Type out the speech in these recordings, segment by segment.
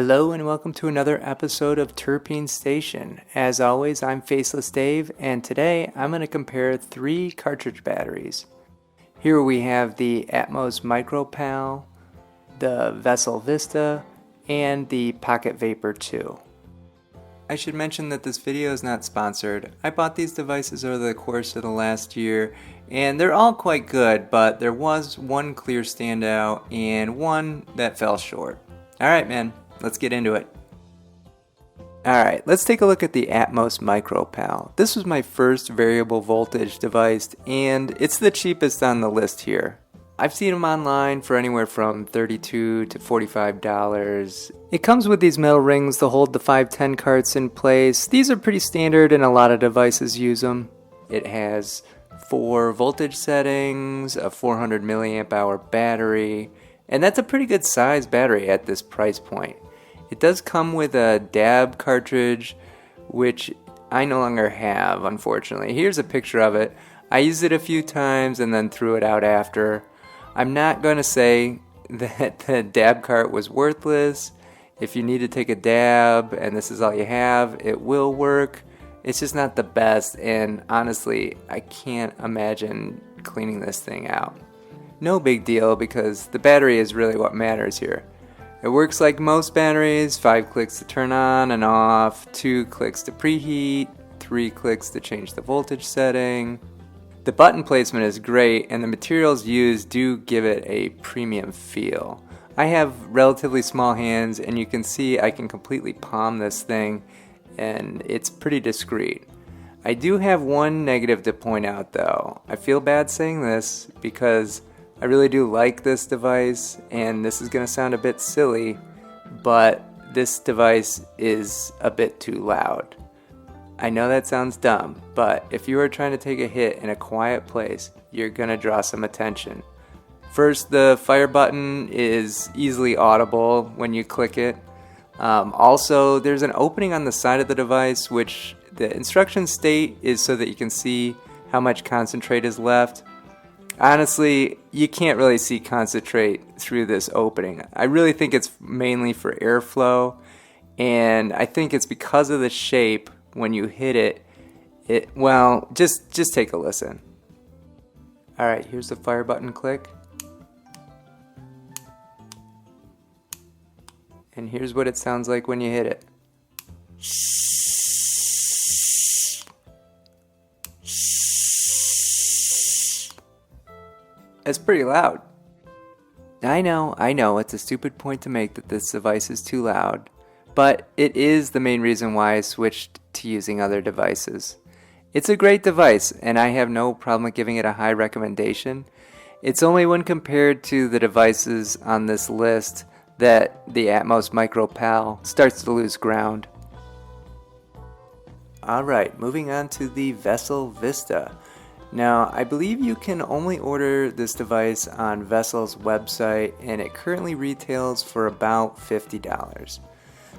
Hello and welcome to another episode of Terpene Station. As always, I'm Faceless Dave, and today I'm going to compare 3 cartridge batteries. Here we have the Atmos Micro Pal, the Vessel Vista, and the Pocket Vapor Two. I should mention that this video is not sponsored. I bought these devices over the course of the last year, and they're all quite good, but there was one clear standout and one that fell short. Alright man, let's get into it. Alright, let's take a look at the Atmos Micro Pal. This was my first variable voltage device, and it's the cheapest on the list here. I've seen them online for anywhere from $32 to $45. It comes with these metal rings to hold the 510 carts in place. These are pretty standard and a lot of devices use them. It has 4 voltage settings, a 400 milliamp hour battery, and that's a pretty good size battery at this price point. It does come with a dab cartridge, which I no longer have, unfortunately. Here's a picture of it. I used it a few times and then threw it out after. I'm not going to say that the dab cart was worthless. If you need to take a dab and this is all you have, it will work. It's just not the best, and honestly, I can't imagine cleaning this thing out. No big deal, because the battery is really what matters here. It works like most batteries: 5 clicks to turn on and off, 2 clicks to preheat, 3 clicks to change the voltage setting. The button placement is great, and the materials used do give it a premium feel. I have relatively small hands, and you can see I can completely palm this thing, and it's pretty discreet. I do have one negative to point out though. I feel bad saying this because I really do like this device, and this is going to sound a bit silly, but this device is a bit too loud. I know that sounds dumb, but if you are trying to take a hit in a quiet place, you're going to draw some attention. First, the fire button is easily audible when you click it. Also, there's an opening on the side of the device, which the instructions state is so that you can see how much concentrate is left. Honestly, you can't really see concentrate through this opening. I really think it's mainly for airflow, and I think it's because of the shape. When you hit it, well, just take a listen. Alright, here's the fire button click. And here's what it sounds like when you hit it. It's pretty loud. I know, it's a stupid point to make that this device is too loud, but it is the main reason why I switched to using other devices. It's a great device, and I have no problem with giving it a high recommendation. It's only when compared to the devices on this list that the Atmos Micro Pal starts to lose ground. Alright, moving on to the Vessel Vista. Now, I believe you can only order this device on Vessel's website, and it currently retails for about $50.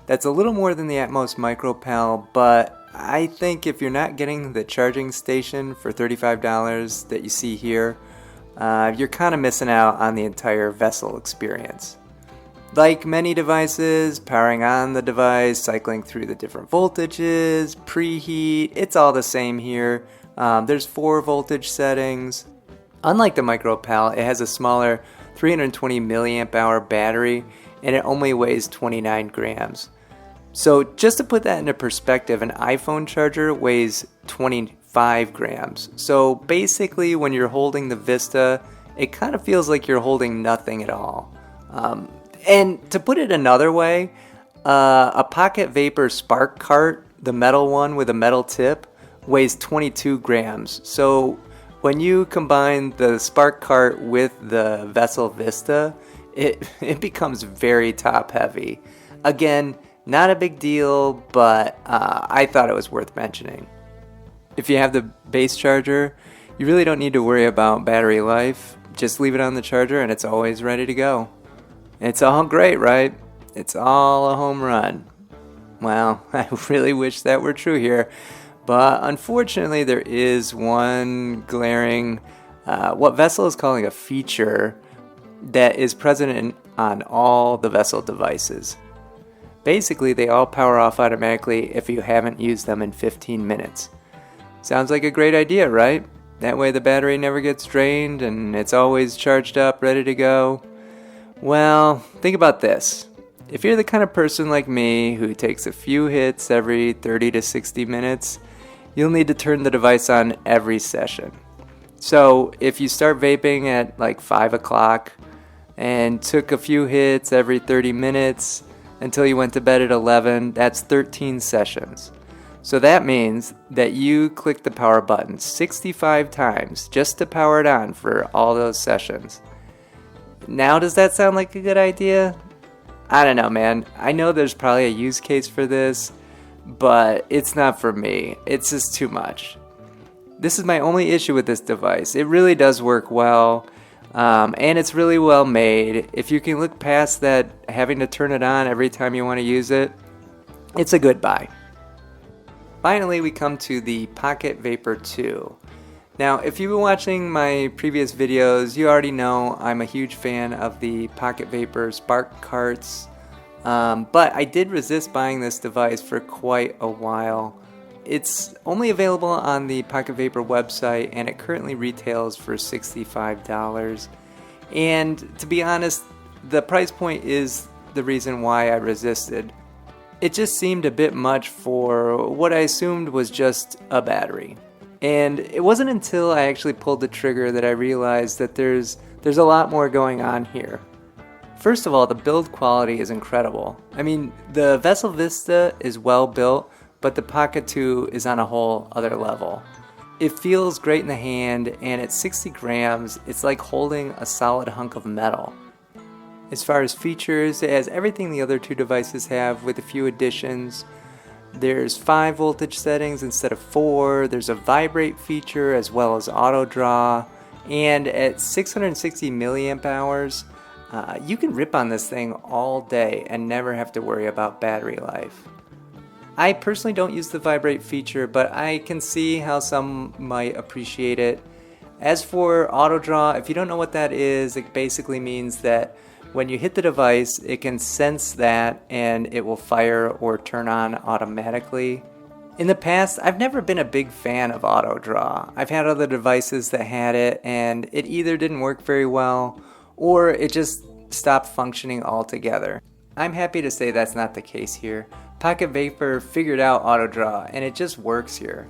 That's a little more than the Atmos Micro Pal, but I think if you're not getting the charging station for $35 that you see here, you're kind of missing out on the entire Vessel experience. Like many devices, powering on the device, cycling through the different voltages, preheat, it's all the same here. There's 4 voltage settings. Unlike the Micro Pal, it has a smaller 320 milliamp hour battery, and it only weighs 29 grams. So just to put that into perspective, an iPhone charger weighs 25 grams. So basically when you're holding the Vista, it kind of feels like you're holding nothing at all. And to put it another way, a Pocket Vapor Spark Cart, the metal one with a metal tip, weighs 22 grams. So when you combine the Spark Cart with the Vessel Vista, it becomes very top heavy. Again, not a big deal, but I thought it was worth mentioning. If you have the base charger, you really don't need to worry about battery life. Just leave it on the charger and it's always ready to go. It's all great, right? It's all a home run. Well, I really wish that were true here, but unfortunately there is one glaring, what Vessel is calling a feature that is present on all the Vessel devices. Basically, they all power off automatically if you haven't used them in 15 minutes. Sounds like a great idea, right? That way the battery never gets drained and it's always charged up, ready to go. Well, think about this. If you're the kind of person like me who takes a few hits every 30 to 60 minutes, you'll need to turn the device on every session. So if you start vaping at like 5 o'clock and took a few hits every 30 minutes until you went to bed at 11, that's 13 sessions. So that means that you click the power button 65 times just to power it on for all those sessions. Now, does that sound like a good idea? I don't know, man. I know there's probably a use case for this, but it's not for me. It's just too much. This is my only issue with this device. It really does work well, and it's really well made. If you can look past that having to turn it on every time you want to use it, it's a good buy. Finally, we come to the Pocket Vapor 2. Now, if you've been watching my previous videos, you already know I'm a huge fan of the Pocket Vapor Spark Carts, but I did resist buying this device for quite a while. It's only available on the Pocket Vapor website, and it currently retails for $65. And to be honest, the price point is the reason why I resisted. It just seemed a bit much for what I assumed was just a battery. And it wasn't until I actually pulled the trigger that I realized that there's a lot more going on here. First of all, the build quality is incredible. I mean, the Vessel Vista is well built, but the Pocket 2 is on a whole other level. It feels great in the hand, and at 60 grams, it's like holding a solid hunk of metal. As far as features, it has everything the other two devices have with a few additions. There's 5 voltage settings instead of 4, there's a vibrate feature as well as auto draw, and at 660 milliamp hours, you can rip on this thing all day and never have to worry about battery life. I personally don't use the vibrate feature, but I can see how some might appreciate it. As for auto draw, if you don't know what that is, it basically means that when you hit the device, it can sense that and it will fire or turn on automatically. In the past, I've never been a big fan of auto draw. I've had other devices that had it and it either didn't work very well or it just stopped functioning altogether. I'm happy to say that's not the case here. Pocket Vapor figured out auto draw and it just works here.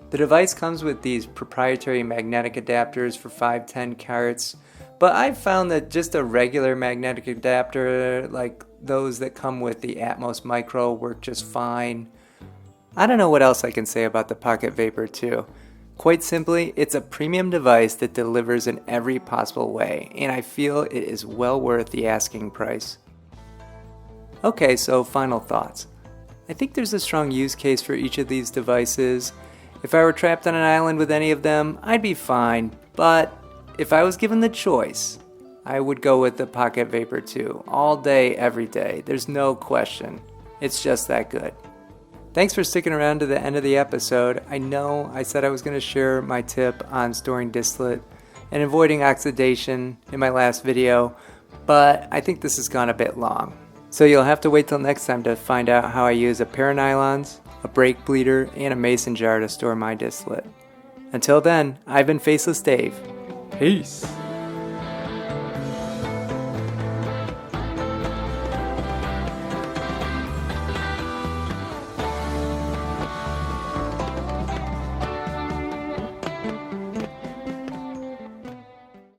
The device comes with these proprietary magnetic adapters for 510 carats, but I've found that just a regular magnetic adapter like those that come with the Atmos Micro work just fine. I don't know what else I can say about the Pocket Vapor 2. Quite simply, it's a premium device that delivers in every possible way, and I feel it is well worth the asking price. Okay, so final thoughts. I think there's a strong use case for each of these devices. If I were trapped on an island with any of them, I'd be fine, but if I was given the choice, I would go with the Pocket Vapor 2 all day, every day. There's no question. It's just that good. Thanks for sticking around to the end of the episode. I know I said I was going to share my tip on storing distillate and avoiding oxidation in my last video, but I think this has gone a bit long. So you'll have to wait till next time to find out how I use a pair of nylons, a brake bleeder, and a mason jar to store my distillate. Until then, I've been Faceless Dave. Peace.